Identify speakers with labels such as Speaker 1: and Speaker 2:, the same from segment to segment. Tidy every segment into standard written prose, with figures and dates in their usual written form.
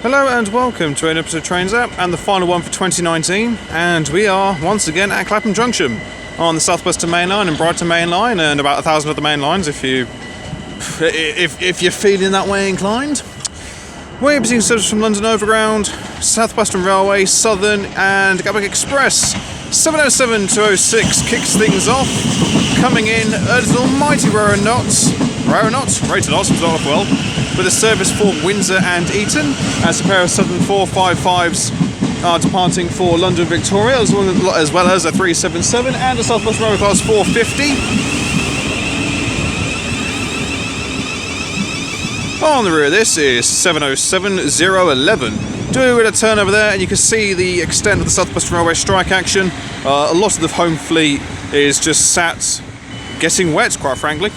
Speaker 1: Hello and welcome to an episode of Trains App and the final one for 2019, and we are once again at Clapham Junction on the South Western Mainline and Brighton Mainline and about 1,000 other main lines if you're feeling that way inclined. We're between services from London Overground, South Western Railway, Southern and Gatwick Express. 707-206 kicks things off, coming in at an almighty row of knots, rated knots, start off well, with a service for Windsor and Eton, as a pair of Southern 455s are departing for London Victoria, as well as a 377 and a South Western Railway Class 450. On the rear of this is 707-011. Doing a turn over there, and you can see the extent of the South Western Railway strike action. A lot of the home fleet is just sat getting wet, quite frankly.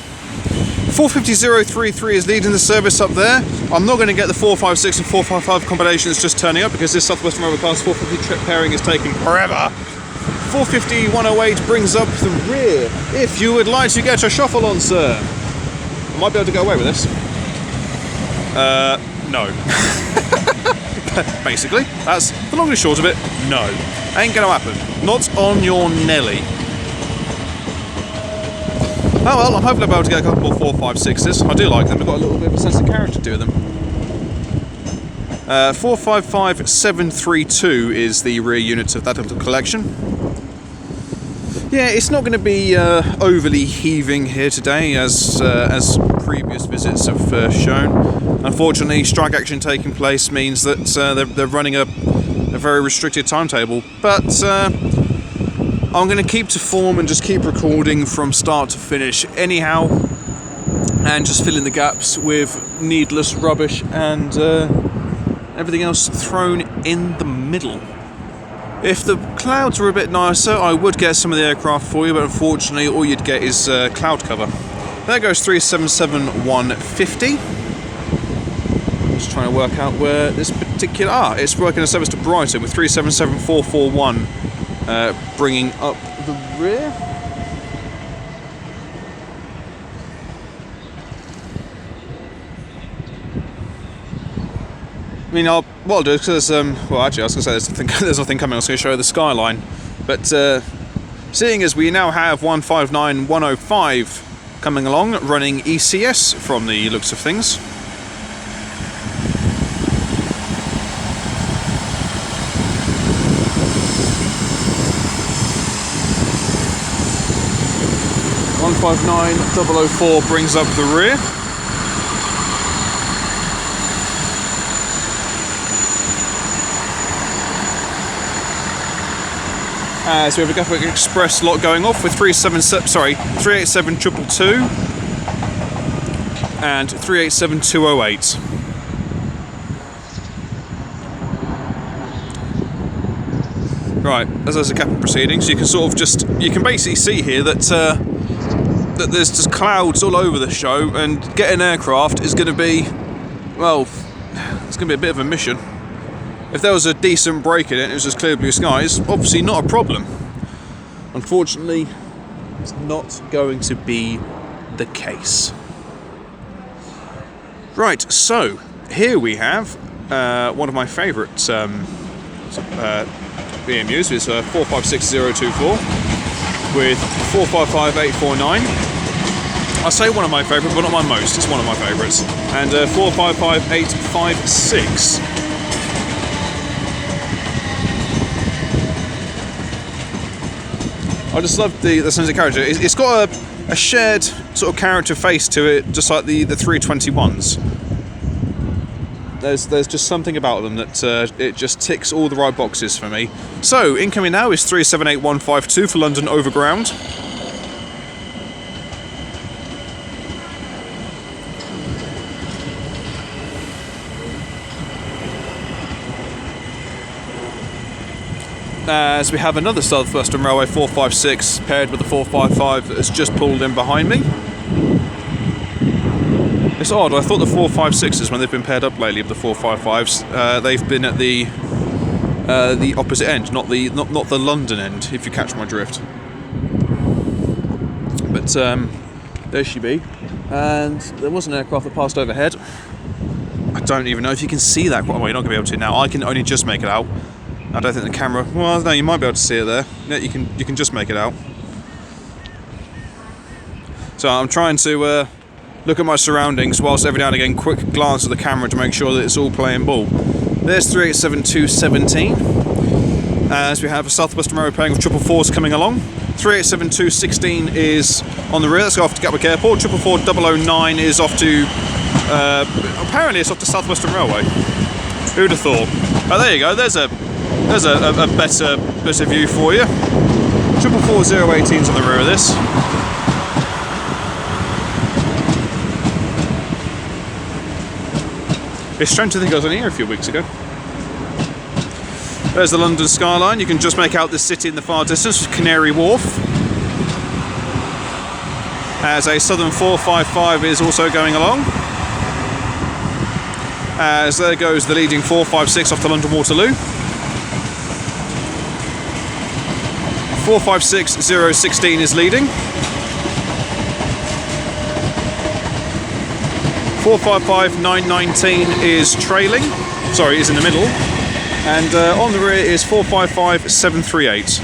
Speaker 1: 450-033 is leading the service up there. I'm not going to get the 456 and 455 combinations just turning up because this South Western Railway Class 450 trip pairing is taking forever. 450-108 brings up the rear. If you would like to get a shuffle on, sir. I might be able to get away with this. No. Basically, that's the long and short of it. No. Ain't gonna happen. Not on your Nelly. Oh well, I'm hoping I'll be able to get a couple more 456s. I do like them, they've got a little bit of a sense of character to them. 455-732 is the rear unit of that little collection. Yeah, it's not going to be overly heaving here today, as previous visits have shown. Unfortunately, strike action taking place means that they're running a very restricted timetable. But I'm going to keep to form and just keep recording from start to finish anyhow, and just fill in the gaps with needless rubbish and everything else thrown in the middle. If the clouds were a bit nicer, I would get some of the aircraft for you, but unfortunately all you'd get is cloud cover. There goes 377-150. Just trying to work out where this particular... it's working a service to Brighton with 377-441 bringing up the rear. I mean, what I'll do is because well, actually, I was going to say there's nothing coming. I was going to show you the skyline, but seeing as we now have 159-105 coming along, running ECS from the looks of things. (159-004) brings up the rear. So we have a Gatwick Express lot going off with 387-222 and 387-208. Right, as there's a gap in proceedings, you can you can basically see here that that there's just clouds all over the show, and getting aircraft is going to be, well, it's going to be a bit of a mission. If there was a decent break in it, it was just clear blue skies, obviously not a problem. Unfortunately, it's not going to be the case. Right, so here we have one of my favourite BMUs, is 456024 with 455849. I say one of my favourite, but not my most, it's one of my favourites. And 455856. I just love the sense of character. It's got a shared sort of character face to it, just like the 321s. There's just something about them that it just ticks all the right boxes for me. So, incoming now is 378152 for London Overground. As we have another South Western Railway 456 paired with the 455 that has just pulled in behind me. It's odd, I thought the 456s, when they've been paired up lately with the 455s, they've been at the opposite end, not the London end, if you catch my drift. But there she be, and there was an aircraft that passed overhead. I don't even know if you can see that. Well, you're not going to be able to now. I can only just make it out. I don't think the camera... Well, no, you might be able to see it there. Yeah, you can just make it out. So I'm trying to look at my surroundings whilst every now and again quick glance at the camera to make sure that it's all playing ball. There's 387-217. As we have a South Western Railway pairing of 444s coming along. 387-216 is on the rear. Let's go off to Gatwick Airport. 444-009 is off to... apparently it's off to South Western Railway. Who'd have thought? Oh, there you go. There's a better view for you. 444-018's on the rear of this. It's strange to think I was on here a few weeks ago. There's the London skyline. You can just make out the city in the far distance, Canary Wharf. As a Southern 455 is also going along. As there goes the leading 456 off to London Waterloo. 456-016 is leading. 455-919 is trailing. Sorry, is in the middle. And on the rear is 455-738.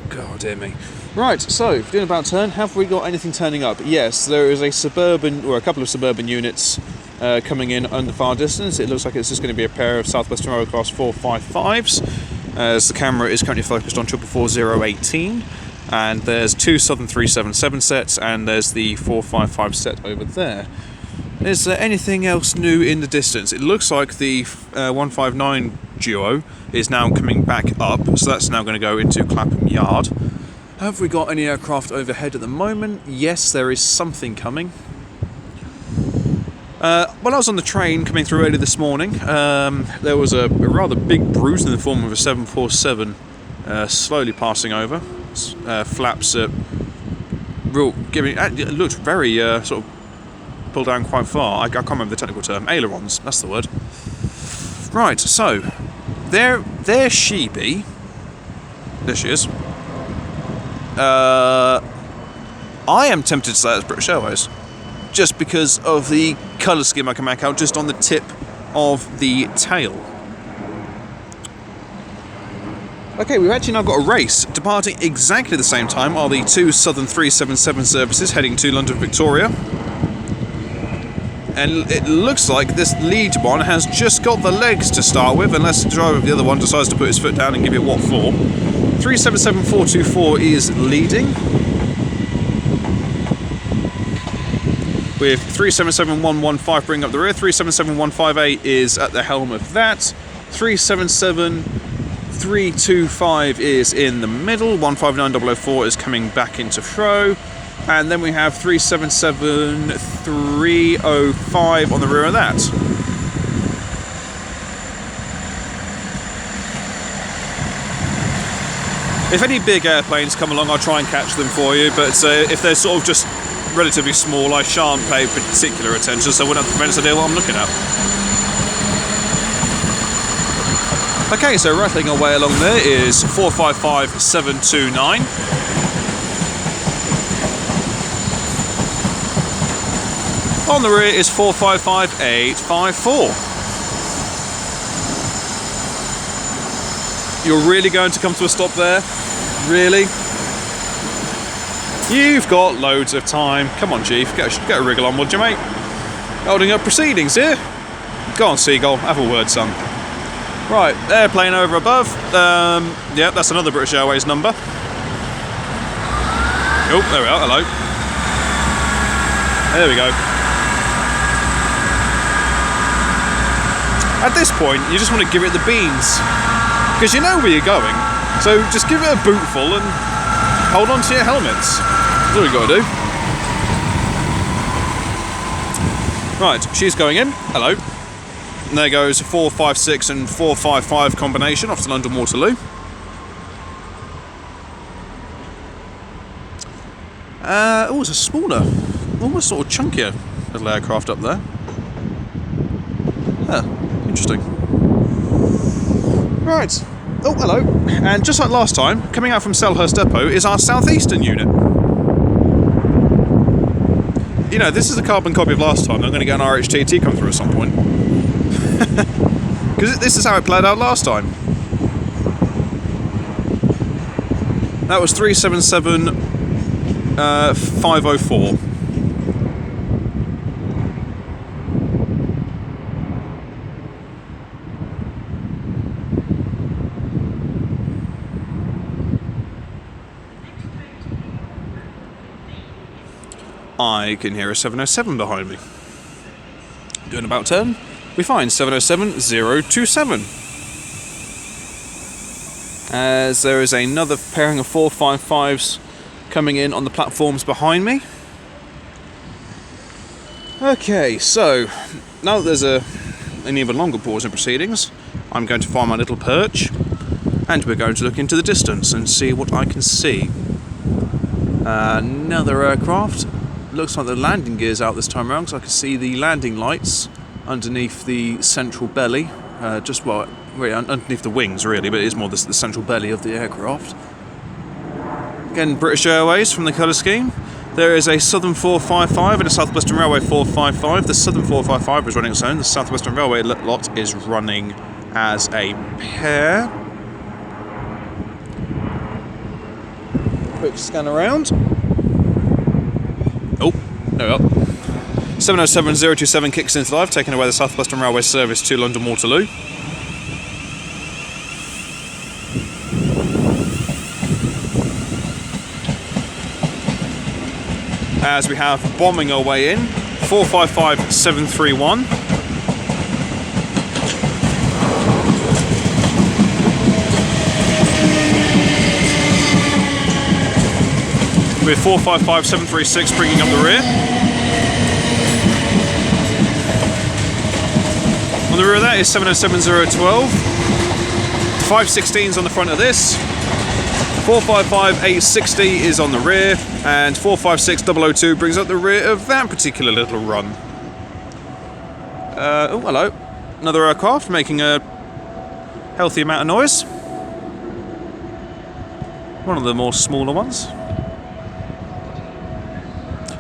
Speaker 1: God dear me. Right, so doing about turn, have we got anything turning up? Yes, there is a suburban, or a couple of suburban units coming in on the far distance. It looks like it's just going to be a pair of South Western Railway Class 455s, as the camera is currently focused on 444-018, and there's two Southern 377 sets, and there's the 455 set over there. Is there anything else new in the distance? It looks like the 159 duo is now coming back up, so that's now going to go into Clapham Yard. Have we got any aircraft overhead at the moment? Yes, there is something coming. When I was on the train coming through early this morning, there was a rather big bruise in the form of a 747 slowly passing over. Flaps it looked very sort of pulled down quite far. I can't remember the technical term. Ailerons, that's the word. Right, so there she be. There she is. I am tempted to say that's British Airways, just because of the colour scheme I can make out just on the tip of the tail. Okay, we've actually now got a race. Departing exactly the same time are the two Southern 377 services heading to London Victoria. And it looks like this lead one has just got the legs to start with, unless the driver of the other one decides to put his foot down and give it what for. 377-424 is leading, with 377-115 bringing up the rear. 377-158 is at the helm of that. 377-325 is in the middle. 159-004 is coming back into throw. And then we have 377-305 on the rear of that. If any big airplanes come along, I'll try and catch them for you, but if they're sort of just relatively small, I shan't pay particular attention, so I wouldn't have the faintest idea what I'm looking at. Okay, so rattling our way along there is 455-729. On the rear is 455-854. You're really going to come to a stop there? Really? You've got loads of time. Come on, Chief, get a wriggle on, would you, mate? Holding up proceedings here. Go on, Seagull, have a word, son. Right, airplane over above. Yeah, that's another British Airways number. Oh, there we are, hello. There we go. At this point, you just want to give it the beans, because you know where you're going. So just give it a bootful and hold on to your helmets. That's all you got to do. Right, she's going in. Hello. And there goes a 456 and 455 combination off to London Waterloo. Oh, it's a smaller, almost sort of chunkier little aircraft up there. Huh, interesting. Right. Oh, hello. And just like last time, coming out from Selhurst Depot is our Southeastern unit. You know, this is a carbon copy of last time. I'm going to get an RHTT come through at some point. Because this is how it played out last time. That was 377-504. I can hear a 707 behind me. Doing about turn, we find 707027. As there is another pairing of 455s coming in on the platforms behind me. Okay, so now that there's an even longer pause in proceedings, I'm going to find my little perch and we're going to look into the distance and see what I can see. Another aircraft. Looks like the landing gear's out this time around, because I can see the landing lights underneath the central belly, really underneath the wings really, but it is more the central belly of the aircraft. Again, British Airways from the colour scheme. There is a Southern 455 and a South Western Railway 455. The Southern 455 is running its own, the South Western Railway lot is running as a pair. Quick scan around. Oh, there we are. 707027 kicks into life, taking away the South Western Railway service to London Waterloo. As we have bombing our way in, 455731. With 455736 bringing up the rear. On the rear of that is 707012. 516's on the front of this. 455860 is on the rear, and 456002 brings up the rear of that particular little run. Oh, hello. Another aircraft making a healthy amount of noise. One of the more smaller ones.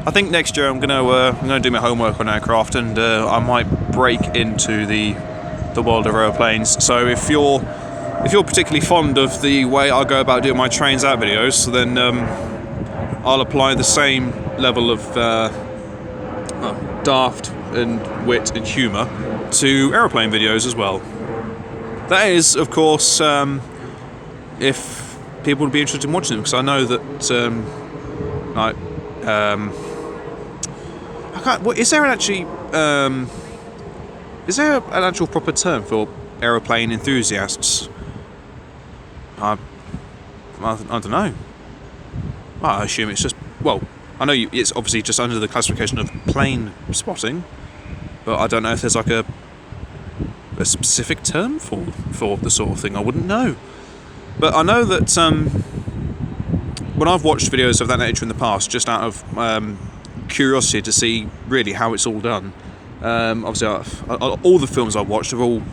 Speaker 1: I think next year I'm gonna do my homework on aircraft, and I might break into the world of aeroplanes. So if you're particularly fond of the way I go about doing my trains out videos, then I'll apply the same level of daft and wit and humour to aeroplane videos as well. That is, of course, if people would be interested in watching them, because I know that is there an actual proper term for aeroplane enthusiasts? I don't know. I assume it's just, well, I know it's obviously just under the classification of plane spotting, but I don't know if there's like a specific term for the sort of thing. I wouldn't know. But I know that when I've watched videos of that nature in the past, just out of curiosity to see really how it's all done, obviously all the films I've watched are all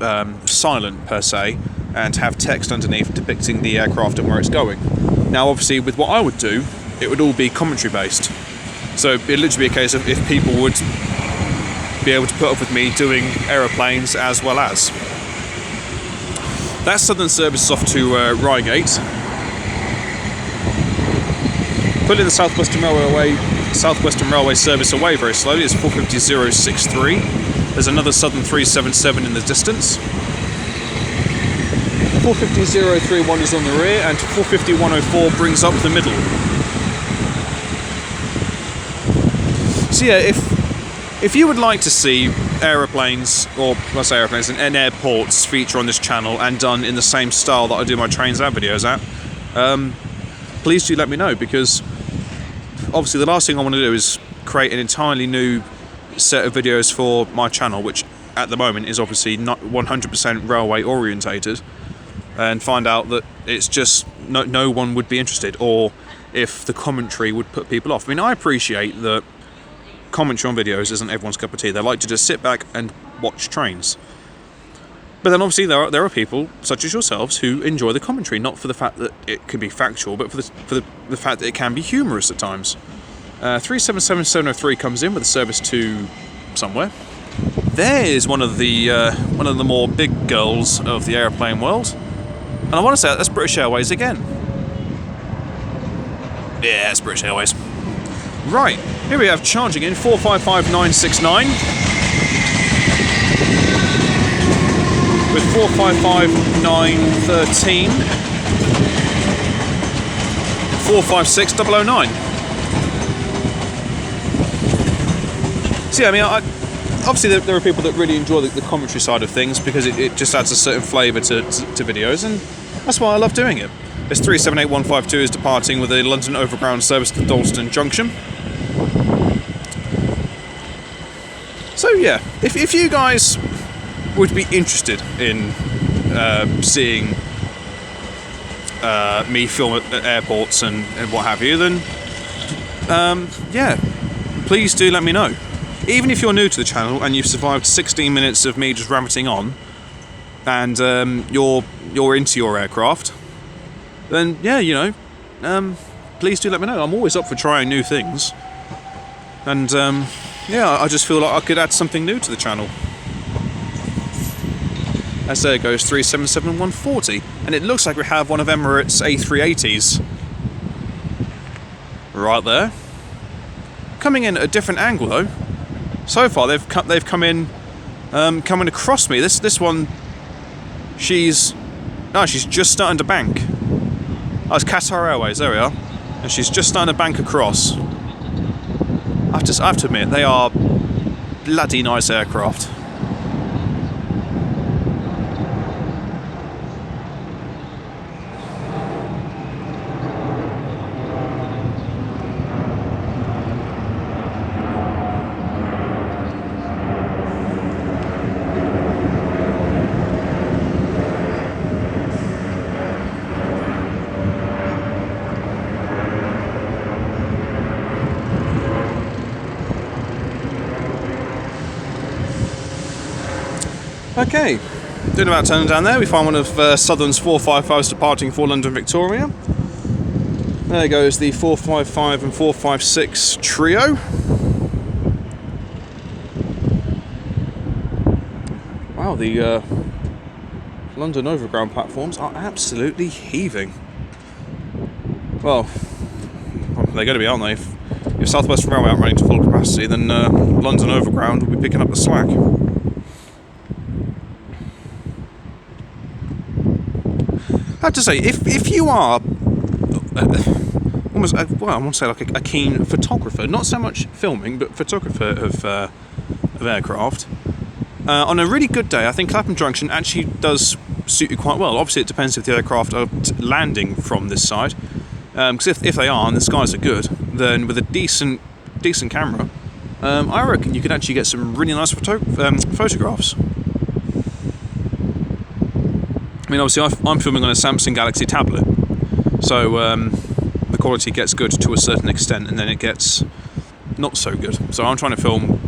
Speaker 1: silent per se, and have text underneath depicting the aircraft and where it's going. Now obviously with what I would do, it would all be commentary based. So it'd literally be a case of if people would be able to put up with me doing aeroplanes as well as. That southern service is off to Reigate. Putting the South Western Railway service away very slowly is 450063. There's another Southern 377 in the distance. 450031 is on the rear, and 450104 brings up the middle. So yeah, if you would like to see aeroplanes, or I say aeroplanes, and airports feature on this channel and done in the same style that I do my trains out videos at, please do let me know, because obviously the last thing I want to do is create an entirely new set of videos for my channel, which at the moment is obviously not 100% railway orientated, and find out that it's just no one would be interested, or if the commentary would put people off. I mean, I appreciate that commentary on videos isn't everyone's cup of tea. They like to just sit back and watch trains. But then obviously there are people such as yourselves who enjoy the commentary, not for the fact that it can be factual, but for the fact that it can be humorous at times. 377703 comes in with a service to somewhere. There is one of the more big girls of the airplane world, and I want to say that's British Airways again. Yeah, it's British Airways. Right, here we have charging in 455969 with 455913 456009. So yeah, I mean, obviously there are people that really enjoy the commentary side of things because it just adds a certain flavour to videos, and that's why I love doing it. This 378152 is departing with a London Overground service to Dalston Junction. So yeah, if you guys would be interested in seeing me film at airports and what have you, then yeah, please do let me know. Even if you're new to the channel and you've survived 16 minutes of me just rabbiting on, and you're into your aircraft, then yeah, you know, please do let me know. I'm always up for trying new things, and yeah, I just feel like I could add something new to the channel. As there goes 377140, and it looks like we have one of Emirates A380s right there, coming in at a different angle though. So far they've come in coming across me. This one, she's just starting to bank. Oh, it's Qatar Airways, there we are. And she's just starting to bank across. I have to admit, they are bloody nice aircraft. Okay, doing about turning down there, we find one of Southern's 455s departing for London Victoria. There goes the 455 and 456 trio. Wow, the London Overground platforms are absolutely heaving. Well, they're going to be, aren't they? If South Western Railway aren't running to full capacity, then London Overground will be picking up the slack. I have to say, if you are almost, well, I want to say like a keen photographer, not so much filming, but photographer of aircraft, on a really good day, I think Clapham Junction actually does suit you quite well. Obviously, it depends if the aircraft are landing from this side, because if they are and the skies are good, then with a decent camera, I reckon you could actually get some really nice photographs. I mean, obviously, I'm filming on a Samsung Galaxy tablet, so the quality gets good to a certain extent, and then it gets not so good. So I'm trying to film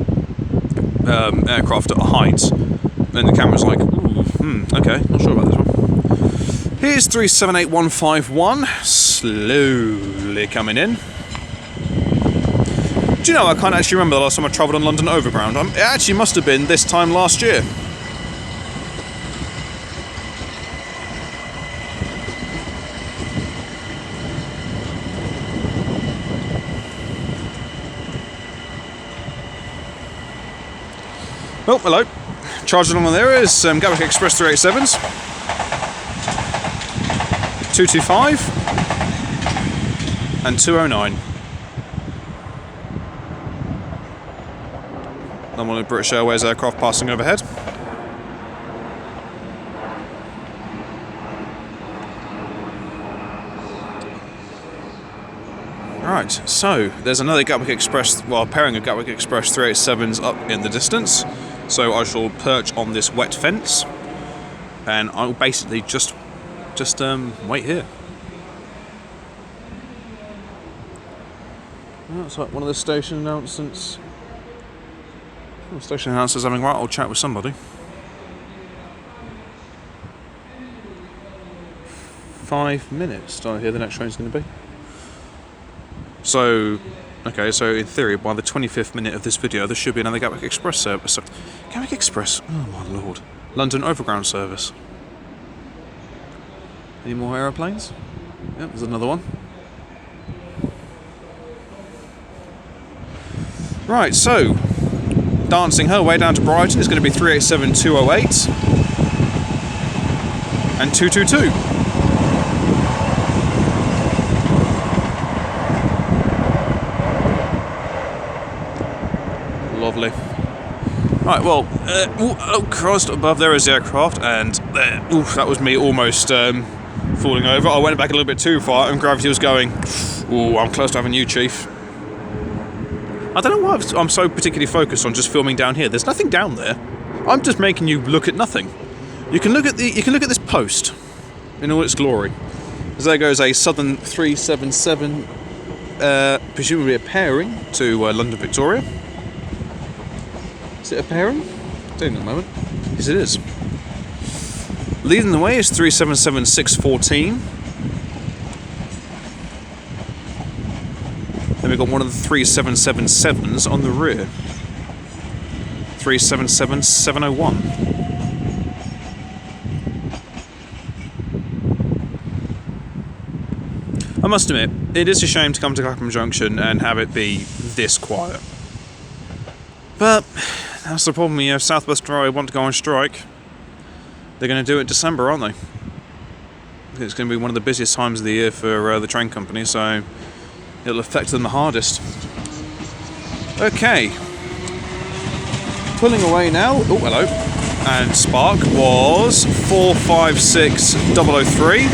Speaker 1: aircraft at a height, and the camera's like, okay, not sure about this one. Here's 378151, slowly coming in. Do you know, I can't actually remember the last time I travelled on London Overground. It actually must have been this time last year. Oh, hello. Charged along there is Gatwick Express 387s. 225 and 209. And one of the British Airways aircraft passing overhead. Right, so there's another Gatwick Express, well, pairing of Gatwick Express 387s up in the distance. So I shall perch on this wet fence, and I'll basically just wait here. Oh, it's like one of the station announcements. Oh, station announcers having a right old chat with somebody. 25 minutes. Don't know here the next train's going to be. So, okay, so in theory, by the 25th minute of this video, there should be another Gatwick Express service. Gatwick Express? Oh my lord. London Overground service. Any more aeroplanes? Yep, there's another one. Right, so, dancing her way down to Brighton is going to be 387-208 and 222. Lovely. Right, well, oh Christ, above there is the aircraft, and that was me almost falling over. I went back a little bit too far, and gravity was going, ooh, I'm close to having you, Chief. I don't know why I'm so particularly focused on just filming down here. There's nothing down there. I'm just making you look at nothing. You can look at this post in all its glory. As there goes a Southern 377, presumably a pairing to London Victoria. Is it a pairing? I'll tell you in a moment. Yes, it is. Leading the way is 377-614. Then we've got one of the 3777s on the rear. 377-701. I must admit, it is a shame to come to Clapham Junction and have it be this quiet. But that's the problem. You have South Western Railway want to go on strike. They're going to do it in December, aren't they? It's going to be one of the busiest times of the year for the train company, so it'll affect them the hardest. Okay. Pulling away now. Oh, hello. And Spark was 456003.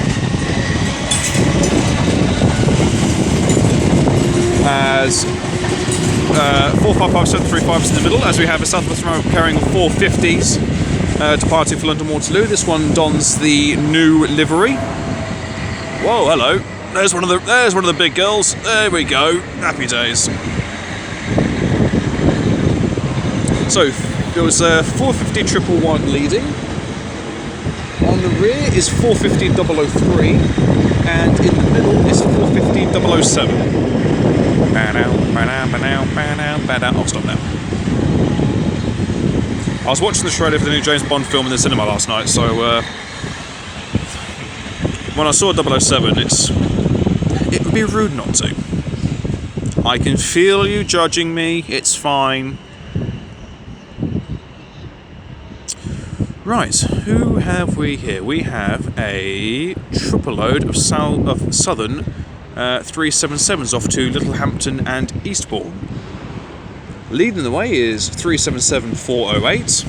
Speaker 1: As 455735 is in the middle, as we have a South Western Railway carrying 450s departing for London Waterloo. This one dons the new livery. Whoa, hello. There's one of the big girls. There we go. Happy days. So there was 450-111 leading. On the rear is 450-003, and in the middle is 450-007. I'll stop now. I was watching the trailer for the new James Bond film in the cinema last night, so when I saw 007, it would be rude not to. I can feel you judging me, it's fine. Right, who have we here? We have a triple load of Southern 377s off to Littlehampton and Eastbourne. Leading the way is 377-408.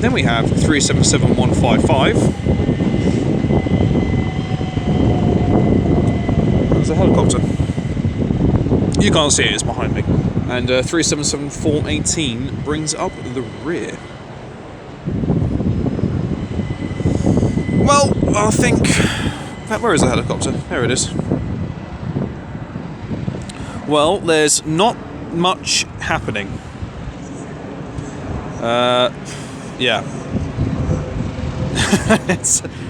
Speaker 1: Then we have 377-155. There's a helicopter. You can't see it, it's behind me. And 377-418 brings up the rear. Well, I think... Where is the helicopter? There it is. Well, there's not much happening. Yeah.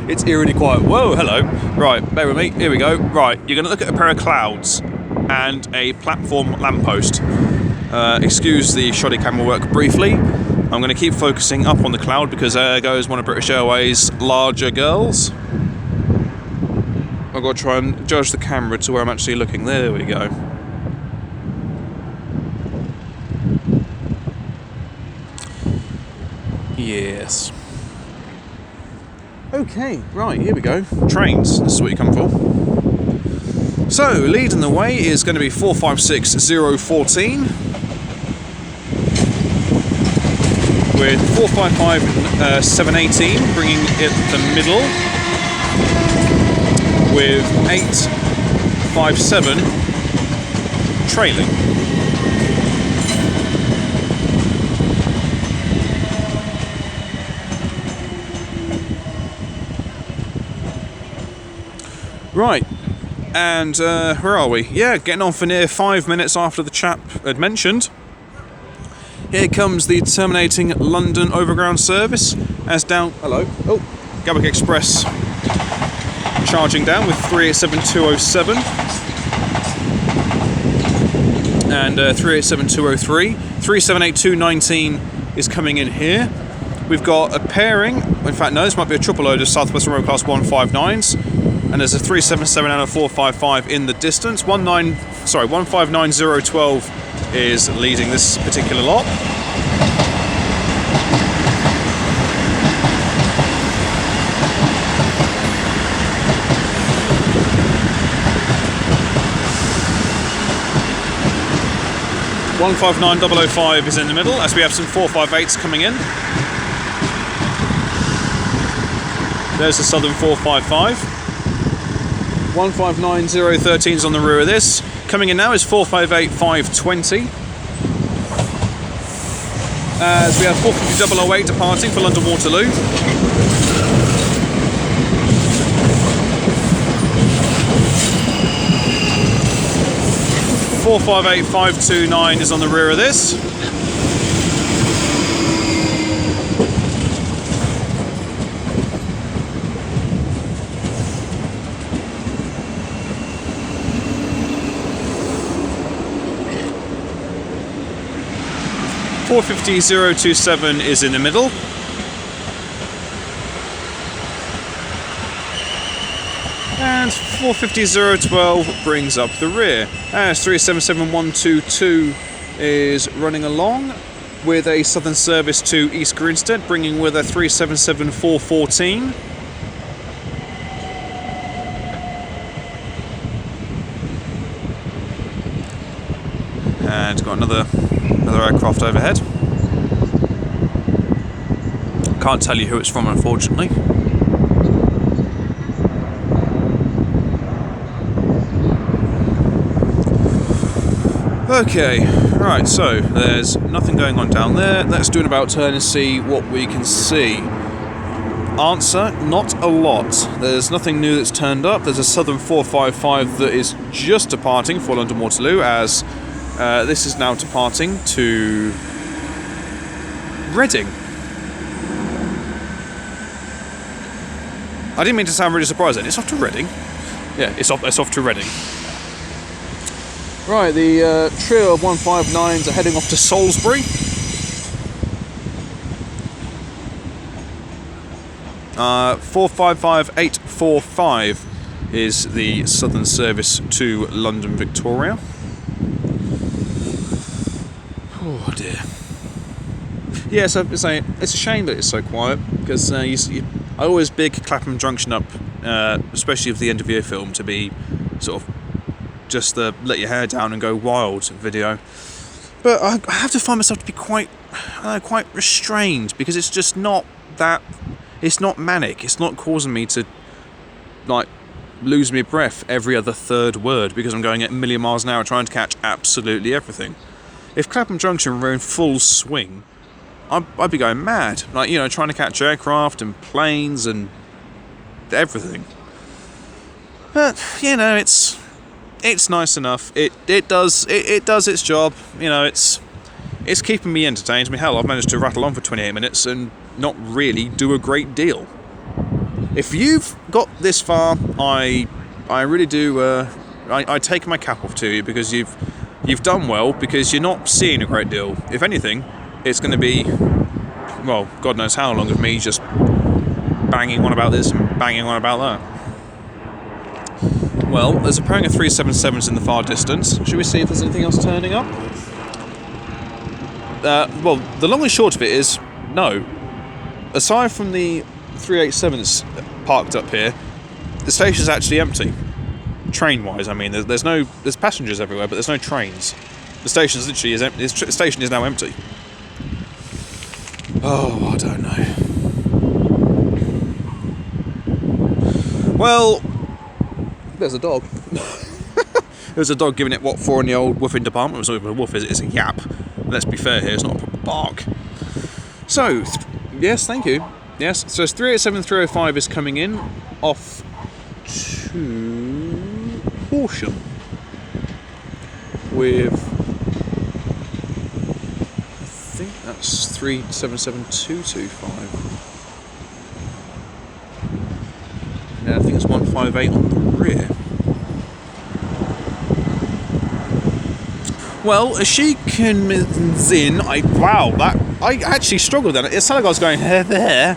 Speaker 1: it's eerily quiet. Whoa, hello. Right, bear with me. Here we go. Right, you're going to look at a pair of clouds and a platform lamppost. Excuse the shoddy camera work briefly. I'm going to keep focusing up on the cloud because there goes one of British Airways' larger girls. I've got to try and judge the camera to where I'm actually looking. There we go. Yes. Okay, right, here we go. Trains, this is what you come for. So, leading the way is going to be 456014 with 455-718 bringing it the middle, with 857 trailing. Right, and where are we? Yeah, getting on for near 5 minutes after the chap had mentioned. Here comes the terminating London Overground service as down... Hello. Oh, Gatwick Express charging down with 387207 and 387203. 378219 is coming in here. We've got a pairing, in fact no, this might be a triple load of South Western Railway Class 159s, and there's a 377 and a 455 in the distance. 159012 is leading this particular lot. One 159,005 is in the middle, as we have some 458s coming in. There's the Southern 455. 159013 is on the rear of this. Coming in now is 458520. As we have 450,008 departing for London Waterloo. (458,529) is on the rear of this. (450,027) is in the middle. And 450,012 brings up the rear. As 377122 is running along with a southern service to East Grinstead, bringing with a 377414. And got another aircraft overhead. Can't tell you who it's from, unfortunately. Okay, right, so there's nothing going on down there. Let's do an about turn and see what we can see. Answer, not a lot. There's nothing new that's turned up. There's a Southern 455 that is just departing for London Waterloo, as this is now departing to Reading. I didn't mean to sound really surprised then. It's off to Reading. Yeah, it's off to Reading. Right, the trio of 159s are heading off to Salisbury. Uh, 455845 is the southern service to London Victoria. Oh dear. Yeah, so it's a shame that it's so quiet, because I always big Clapham Junction up, especially with the end of year film, to be sort of just the let your hair down and go wild video, but I have to find myself to be quite restrained, because it's just not that. It's not manic. It's not causing me to like lose my breath every other third word because I'm going at a million miles an hour trying to catch absolutely everything. If Clapham Junction were in full swing, I'd be going mad, like, you know, trying to catch aircraft and planes and everything. But you know, it's nice enough. It does its job. You know, it's keeping me entertained. I mean, hell, I've managed to rattle on for 28 minutes and not really do a great deal. If you've got this far, I really do. I take my cap off to you, because you've done well, because you're not seeing a great deal. If anything, it's going to be, well, God knows how long of me just banging on about this and banging on about that. Well, there's a pairing of 377s in the far distance. Should we see if there's anything else turning up? Well, the long and short of it is, no. Aside from the 387s parked up here, the station's actually empty. Train-wise, I mean, there's passengers everywhere, but there's no trains. The station's literally the station is now empty. Oh, I don't know. Well, there's a dog. There's a dog giving it what for in the old woofing department. It's not even a woof, is it? It's a yap. Let's be fair here, it's not a proper bark. So, yes, thank you. Yes, so it's 387305 is coming in off to Horsham with, I think that's 377225. I think it's 158 on the rear. Well, as she comes in, I actually struggled then. It sounded like I was going there.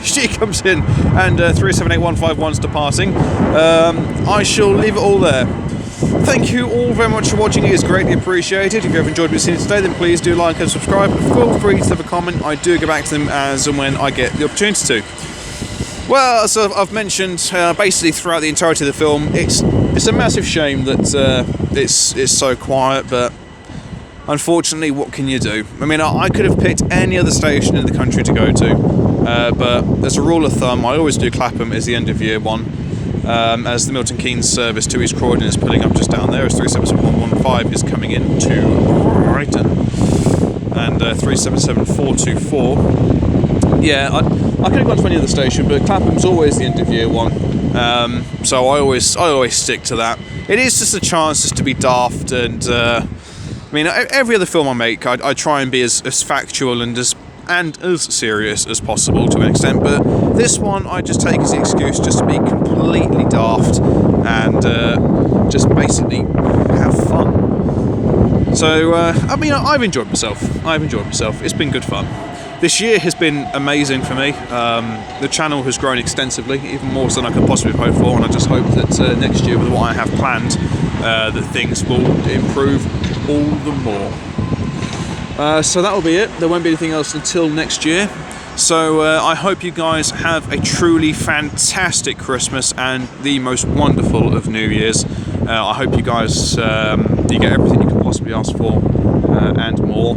Speaker 1: She comes in and 378151's departing. I shall leave it all there. Thank you all very much for watching. It is greatly appreciated. If you have enjoyed what you've seen today, then please do like and subscribe. Feel free to leave a comment. I do go back to them as and when I get the opportunity to. Well, as I've mentioned, basically throughout the entirety of the film, it's a massive shame that it's so quiet, but unfortunately, what can you do? I mean, I could have picked any other station in the country to go to, but as a rule of thumb, I always do Clapham as the end of year one, as the Milton Keynes service to East Croydon is pulling up just down there, as 377115 is coming into Brighton, and 377424. Yeah, I could have gone to any other station, but Clapham's always the end of year one, so I always stick to that. It is just a chance just to be daft, and I mean, every other film I make, I try and be as factual and as serious as possible to an extent, but this one I just take as the excuse just to be completely daft and just basically have fun. So, I mean, I've enjoyed myself. It's been good fun. This year has been amazing for me. The channel has grown extensively, even more so than I could possibly hope for, and I just hope that next year, with what I have planned, that things will improve all the more. So that'll be it. There won't be anything else until next year. So I hope you guys have a truly fantastic Christmas and the most wonderful of New Year's. I hope you guys you get everything you can possibly ask for and more.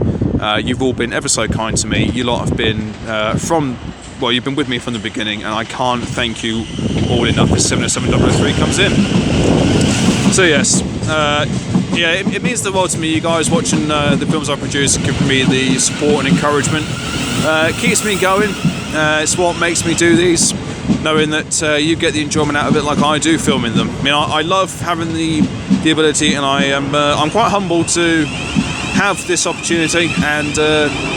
Speaker 1: You've all been ever so kind to me. You lot have been you've been with me from the beginning, and I can't thank you all enough as 707003 comes in. So yes, yeah, it means the world to me, you guys watching the films I produce, giving me the support and encouragement. It keeps me going. It's what makes me do these, knowing that you get the enjoyment out of it like I do filming them. I mean, I love having the ability, and I'm quite humbled to have this opportunity and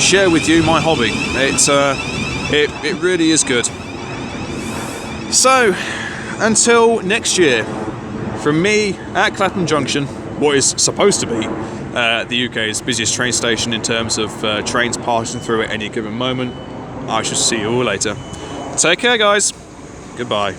Speaker 1: share with you my hobby. It really is good. So, until next year, from me at Clapham Junction, what is supposed to be the UK's busiest train station in terms of trains passing through at any given moment, I shall see you all later. Take care, guys. Goodbye.